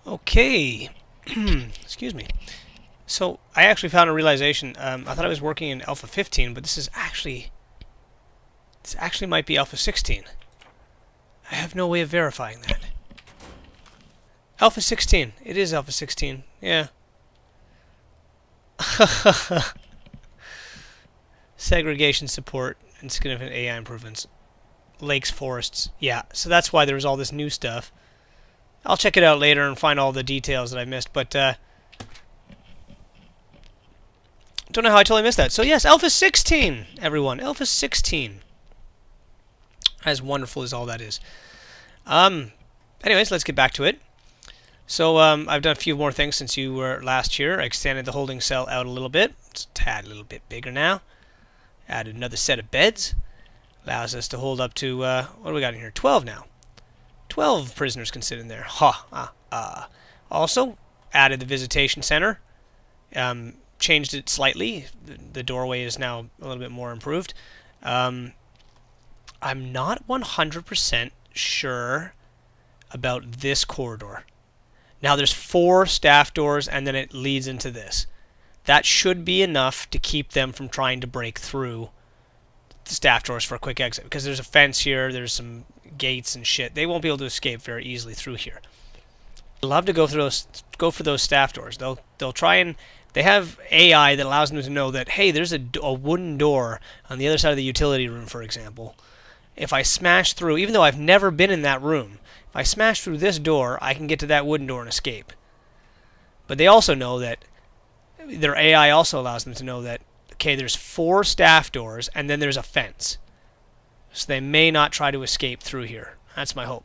Okay. Excuse me. So I actually found a realization. I thought I was working in Alpha 15, but this actually might be Alpha 16. I have no way of verifying that. Alpha 16. It is Alpha 16. Yeah. Segregation support and significant AI improvements. Lakes, forests. Yeah, so that's why there was all this new stuff. I'll check it out later and find all the details that I missed, but don't know how I totally missed that. So yes, Alpha 16, everyone. Alpha 16. As wonderful as all that is. Anyways, let's get back to it. So I've done a few more things since you were last here. I extended the holding cell out a little bit. It's a little bit bigger now. Added another set of beds. Allows us to hold up to, what do we got in here? 12 now. 12 prisoners can sit in there. Also, added the visitation center. Changed it slightly. The doorway is now a little bit more improved. I'm not 100% sure about this corridor. Now there's 4 staff doors and then it leads into this. That should be enough to keep them from trying to break through the staff doors for a quick exit, because there's a fence here, there's some gates and shit. They won't be able to escape very easily through here. I'd love to go for those staff doors. They'll try and they have AI that allows them to know that, hey, there's a wooden door on the other side of the utility room, for example. If I smash through, even though I've never been in that room, if I smash through this door, I can get to that wooden door and escape. But they also know that their AI also allows them to know that, okay, there's 4 staff doors and then there's a fence. So they may not try to escape through here. That's my hope.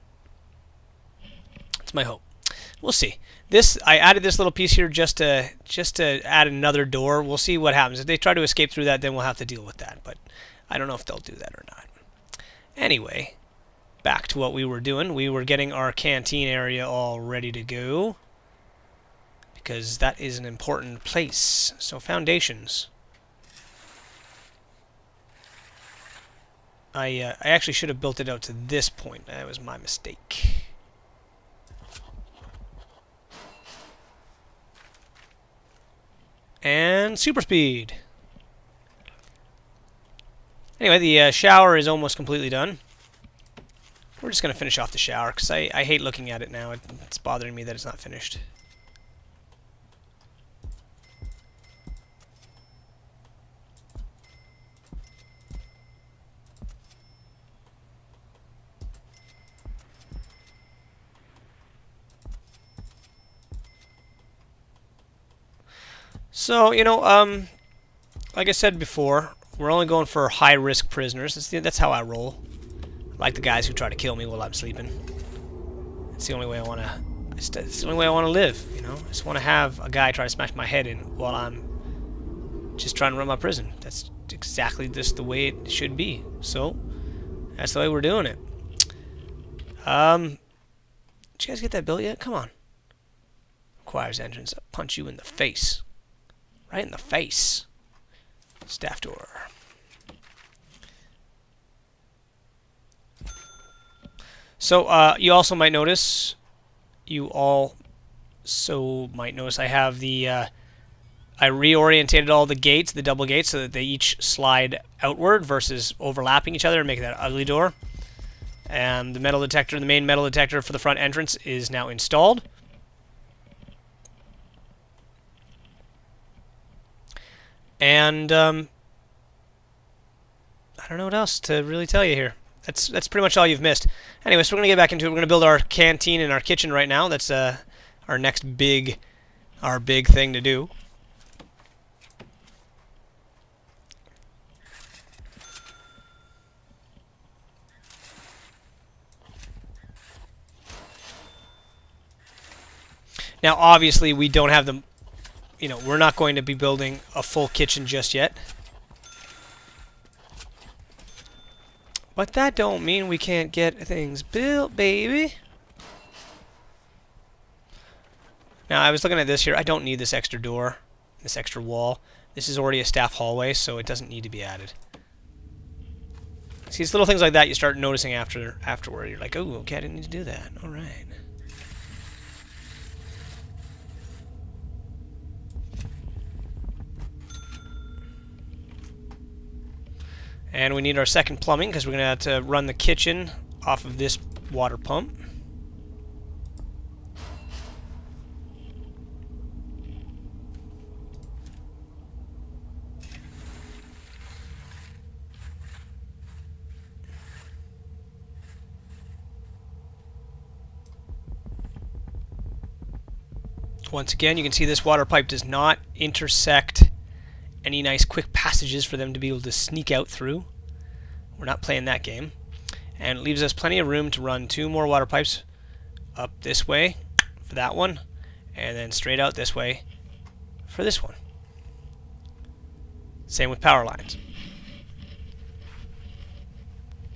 That's my hope. We'll see. I added this little piece here just to add another door. We'll see what happens. If they try to escape through that, then we'll have to deal with that. But I don't know if they'll do that or not. Anyway, back to what we were doing. We were getting our canteen area all ready to go, because that is an important place. So foundations. I actually should have built it out to this point. That was my mistake. And super speed. Anyway, the shower is almost completely done. We're just going to finish off the shower, because I hate looking at it now. It's bothering me that it's not finished. So, like I said before, we're only going for high-risk prisoners. That's how I roll. I like the guys who try to kill me while I'm sleeping. It's the only way I want to. It's the only way I want to live. I just want to have a guy try to smash my head in while I'm just trying to run my prison. That's exactly just the way it should be. So that's the way we're doing it. Did you guys get that built yet? Come on. Requires entrance. I'll punch you in the face. Right in the face. Staff door. So you also might notice. I have the. I reorientated all the gates, the double gates, so that they each slide outward versus overlapping each other and make that ugly door. And the metal detector, the main metal detector for the front entrance, is now installed. And I don't know what else to really tell you here. That's pretty much all you've missed. Anyway, so we're gonna get back into it. We're gonna build our canteen and our kitchen right now. That's our next big thing to do. Now, obviously, we don't have the. We're not going to be building a full kitchen just yet. But that don't mean we can't get things built, baby. Now, I was looking at this here. I don't need this extra door, this extra wall. This is already a staff hallway, so it doesn't need to be added. See, it's little things like that you start noticing afterward. You're like, oh, okay, I didn't need to do that. All right. And we need our second plumbing because we're going to have to run the kitchen off of this water pump. Once again, you can see this water pipe does not intersect any nice quick passages for them to be able to sneak out through. We're not playing that game. And it leaves us plenty of room to run 2 more water pipes up this way for that one, and then straight out this way for this one. Same with power lines.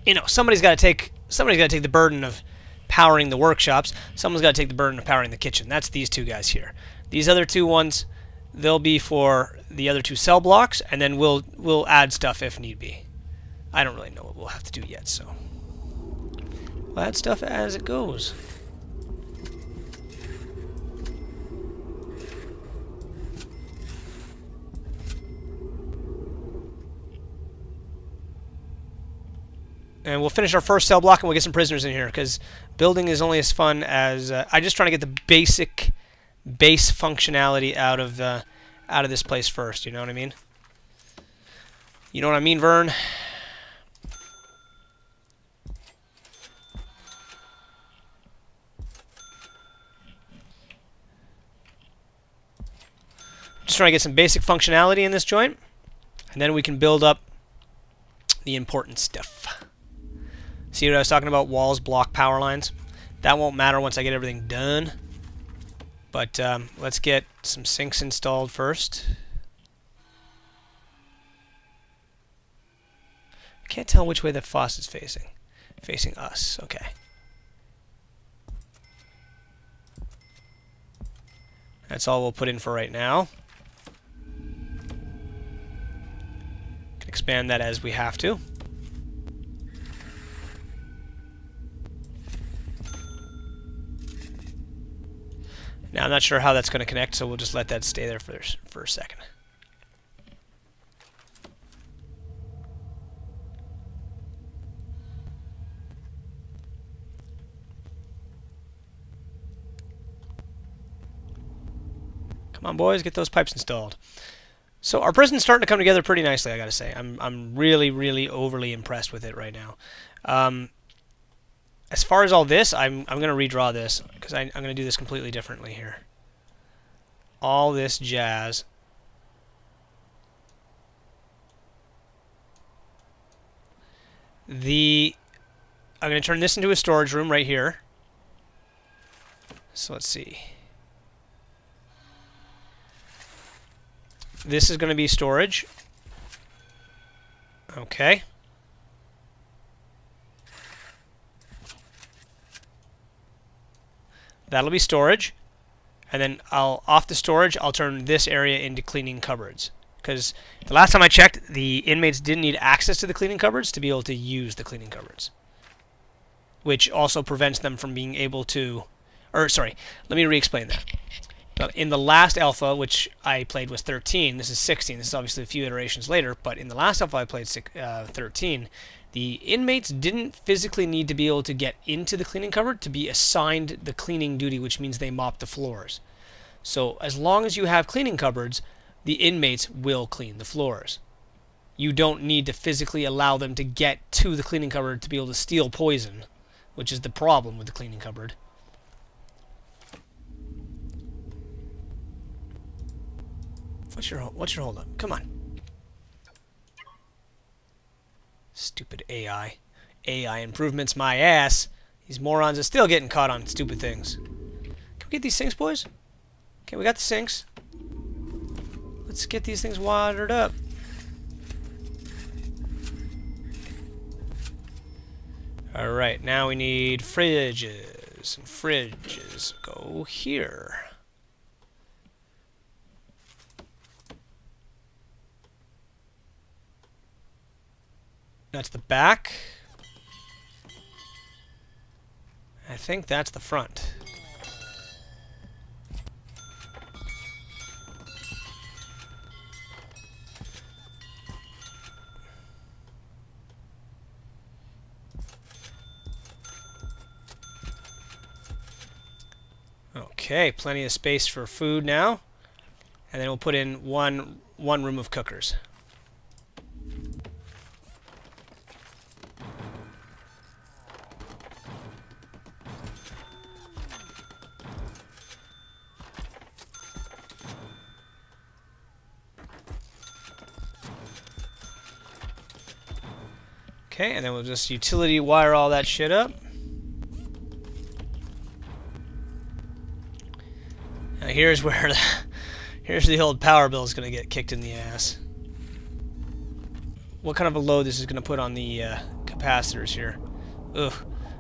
You know, somebody's got to take the burden of powering the workshops. Someone's got to take the burden of powering the kitchen. That's these 2 guys here. These other 2 ones, they'll be for the other 2 cell blocks, and then we'll add stuff if need be. I don't really know what we'll have to do yet, so we'll add stuff as it goes. And we'll finish our first cell block and we'll get some prisoners in here, because building is only as fun as I'm just trying to get the base functionality out of this place first. You know what I mean? You know what I mean, Vern? Just trying to get some basic functionality in this joint, and then we can build up the important stuff. See what I was talking about? Walls block power lines. That won't matter once I get everything done. But let's get some sinks installed first. I can't tell which way the faucet's facing. Facing us. Okay. That's all we'll put in for right now. Can expand that as we have to. Now, I'm not sure how that's going to connect, so we'll just let that stay there for a second. Come on, boys, get those pipes installed. So our prison's starting to come together pretty nicely, I gotta say. I'm really, really overly impressed with it right now. As far as all this, I'm going to redraw this, because I'm going to do this completely differently here. All this jazz. I'm going to turn this into a storage room right here. So let's see. This is going to be storage. Okay. That'll be storage, and then off the storage, I'll turn this area into cleaning cupboards. Because the last time I checked, the inmates didn't need access to the cleaning cupboards to be able to use the cleaning cupboards. Which also prevents them from being able to... Or, sorry, let me re-explain that. In the last alpha, which I played was 13, this is 16, this is obviously a few iterations later, but in the last alpha I played 13, the inmates didn't physically need to be able to get into the cleaning cupboard to be assigned the cleaning duty, which means they mop the floors. So as long as you have cleaning cupboards, the inmates will clean the floors. You don't need to physically allow them to get to the cleaning cupboard to be able to steal poison, which is the problem with the cleaning cupboard. What's your hold up? Come on. Stupid AI. AI improvements my ass. These morons are still getting caught on stupid things. Can we get these sinks, boys? Okay, we got the sinks. Let's get these things watered up. Alright, now we need fridges. And fridges go here. That's the back. I think that's the front. Okay, plenty of space for food now. And then we'll put in one room of cookers. Okay, and then we'll just utility wire all that shit up. Now here's where here's the old power bill is going to get kicked in the ass. What kind of a load this is going to put on the capacitors here? Ugh,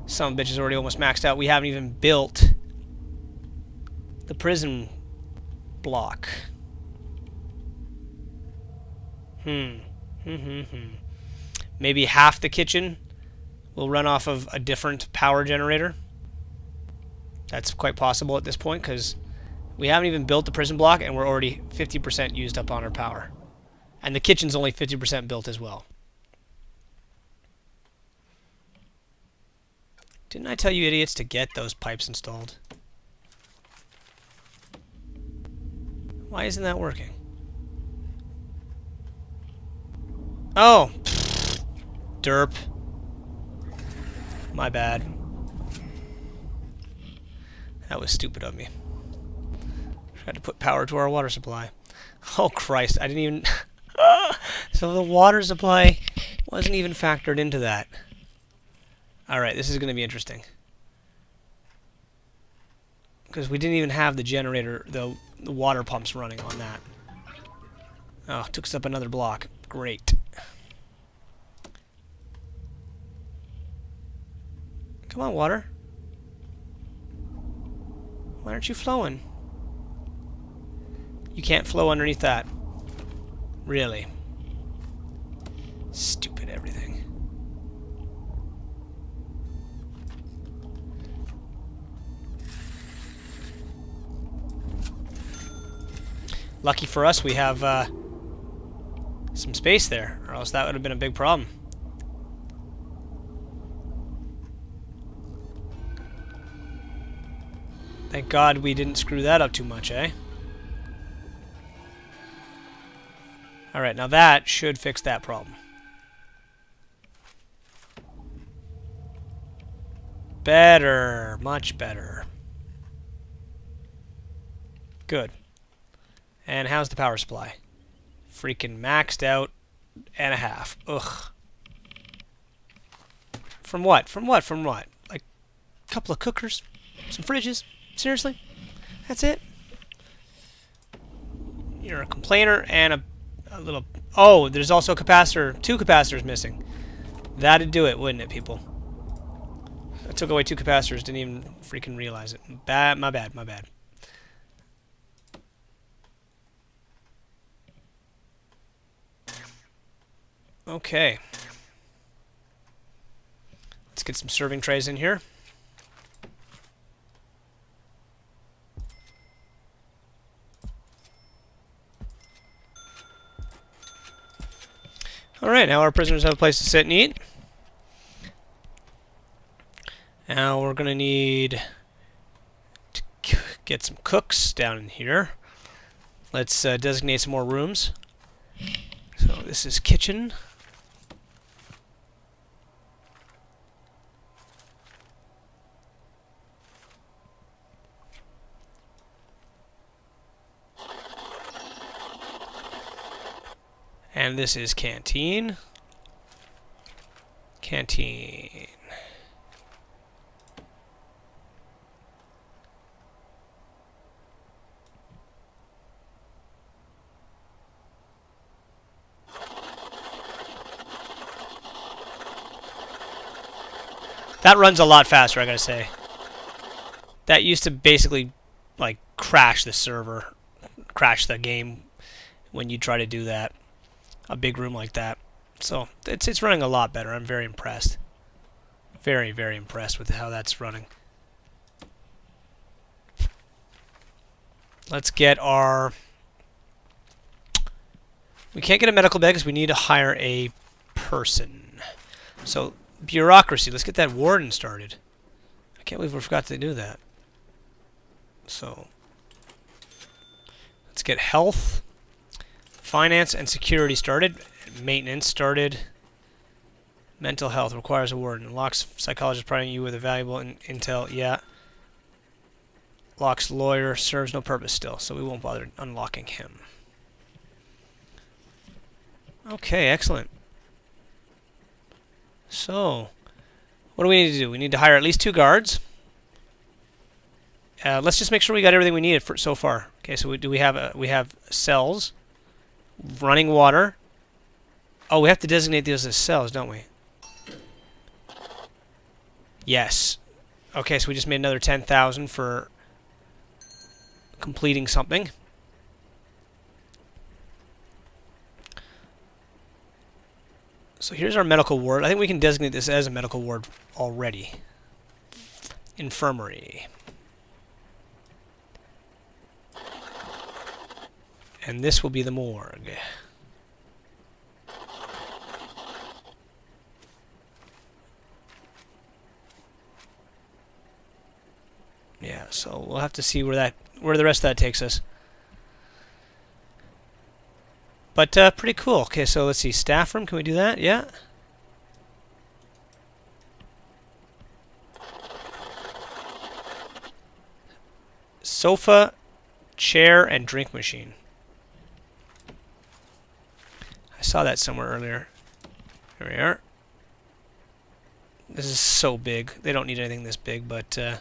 some bitch is already almost maxed out. We haven't even built the prison block. Maybe half the kitchen will run off of a different power generator. That's quite possible at this point, because we haven't even built the prison block and we're already 50% used up on our power. And the kitchen's only 50% built as well. Didn't I tell you idiots to get those pipes installed? Why isn't that working? Oh! Derp. My bad. That was stupid of me. Tried to put power to our water supply. Oh Christ, I didn't even... So the water supply wasn't even factored into that. Alright, this is going to be interesting. Because we didn't even have the generator, the water pumps running on that. Oh, took us up another block. Great. Come on, water. Why aren't you flowing? You can't flow underneath that. Really? Stupid everything. Lucky for us, we have some space there, or else that would have been a big problem. Thank God we didn't screw that up too much, eh? Alright, now that should fix that problem. Better. Much better. Good. And how's the power supply? Freaking maxed out and a half. Ugh. From what? From what? From what? Like a couple of cookers? Some fridges? Seriously? That's it? You're a complainer and a little... Oh, there's also a capacitor. 2 capacitors missing. That'd do it, wouldn't it, people? I took away 2 capacitors, didn't even freaking realize it. Bad, my bad, my bad. Okay. Let's get some serving trays in here. Alright, now our prisoners have a place to sit and eat. Now we're going to need to get some cooks down in here. Let's designate some more rooms. So this is kitchen. And this is canteen. Canteen. That runs a lot faster, I gotta say. That used to basically, like, crash the server, crash the game when you try to do that. A big room like that. So, it's running a lot better. I'm very impressed. Very, very impressed with how that's running. Let's get our... We can't get a medical bed because we need to hire a person. So, bureaucracy. Let's get that warden started. I can't believe we forgot to do that. So let's get health, finance, and security started. Maintenance started. Mental health requires a warden. Unlocks psychologist providing you with a valuable intel. Yeah. Locks lawyer serves no purpose still, so we won't bother unlocking him. Okay, excellent. So, what do we need to do? We need to hire at least 2 guards. Let's just make sure we got everything we needed for so far. Okay, so we have cells, running water. Oh, we have to designate those as cells, don't we? Yes. Okay, so we just made another 10,000 for completing something. So here's our medical ward. I think we can designate this as a medical ward already. Infirmary. And this will be the morgue. Yeah, so we'll have to see where the rest of that takes us. But pretty cool. Okay, so let's see. Staff room, can we do that? Yeah. Sofa, chair, and drink machine. I saw that somewhere earlier. Here we are. This is so big. They don't need anything this big, but...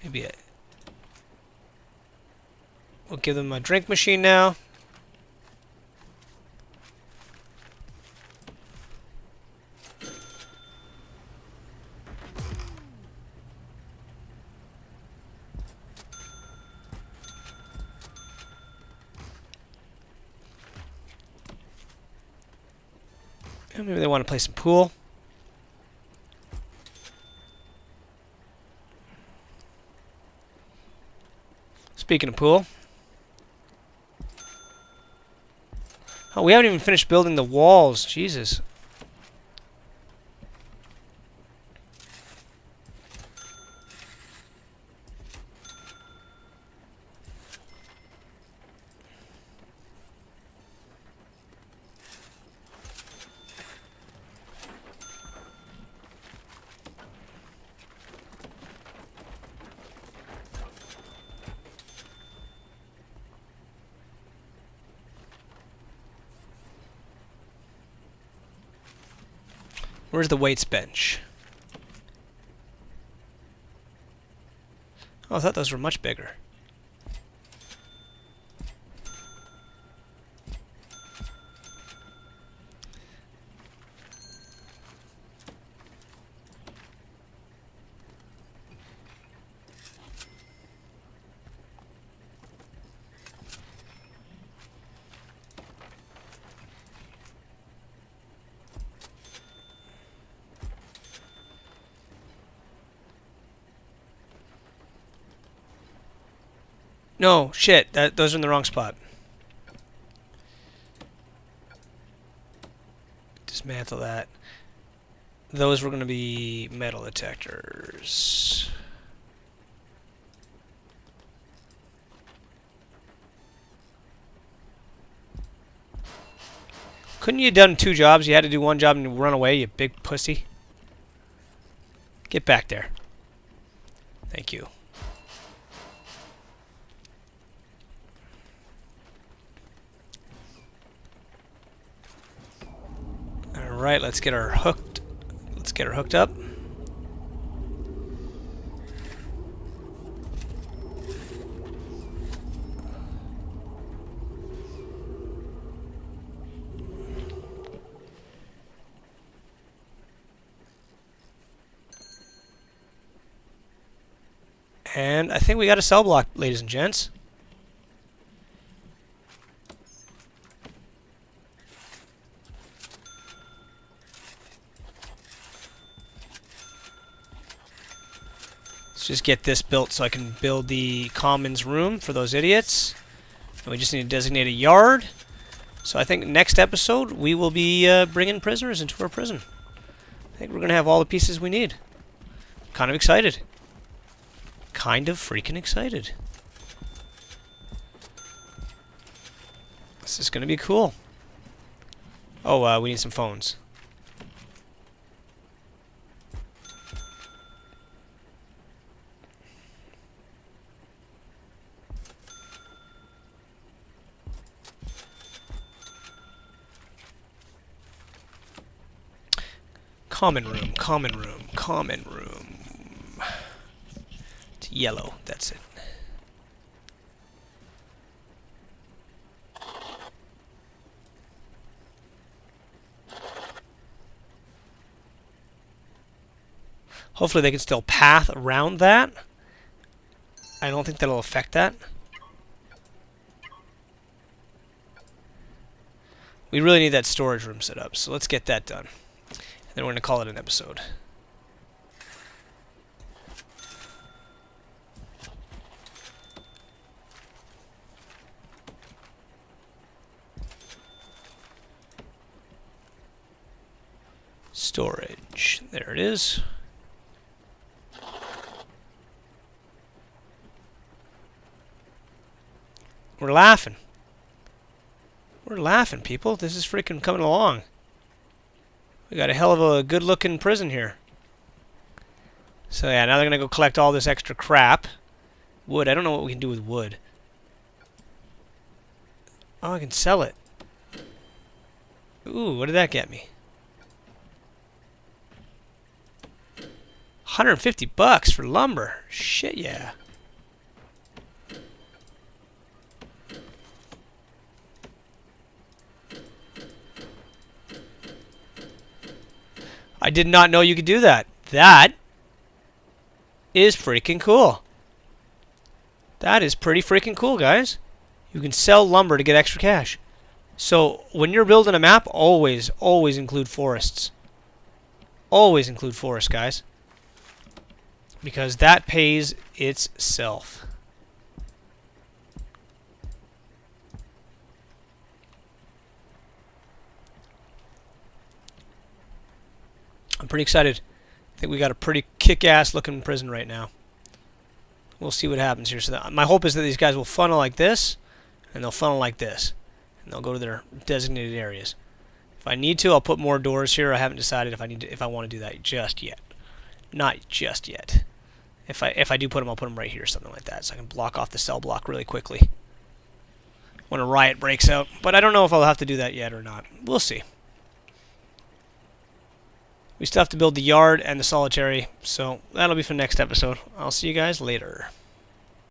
maybe we'll give them a drink machine now. And maybe they want to play some pool. Speaking of pool. Oh, we haven't even finished building the walls. Jesus. Where's the weights bench? Oh, I thought those were much bigger. No, shit. Those are in the wrong spot. Dismantle that. Those were going to be metal detectors. Couldn't you have done 2 jobs? You had to do 1 job and run away, you big pussy. Get back there. Thank you. Alright, let's get her hooked. Let's get her hooked up. And I think we got a cell block, ladies and gents. Let's just get this built so I can build the commons room for those idiots. And we just need to designate a yard. So I think next episode we will be bringing prisoners into our prison. I think we're going to have all the pieces we need. Kind of excited. Kind of freaking excited. This is going to be cool. Oh, we need some phones. Common room, common room, common room. It's yellow, that's it. Hopefully they can still path around that. I don't think that'll affect that. We really need that storage room set up, so let's get that done. Then we're going to call it an episode. Storage. There it is. We're laughing. We're laughing, people. This is freaking coming along. We got a hell of a good-looking prison here. So yeah, now they're going to go collect all this extra crap. Wood. I don't know what we can do with wood. Oh, I can sell it. Ooh, what did that get me? 150 bucks for lumber. Shit, yeah. I did not know you could do that. That is freaking cool. That is pretty freaking cool, guys. You can sell lumber to get extra cash. So when you're building a map, always include forests. Always include forests, guys. Because that pays itself. I'm pretty excited. I think we got a pretty kick-ass looking prison right now. We'll see what happens here. So my hope is that these guys will funnel like this, and they'll funnel like this, and they'll go to their designated areas. If I need to, I'll put more doors here. I haven't decided if I want to do that just yet. Not just yet. If I do put them, I'll put them right here, something like that, so I can block off the cell block really quickly when a riot breaks out. But I don't know if I'll have to do that yet or not. We'll see. We still have to build the yard and the solitary, so that'll be for next episode. I'll see you guys later.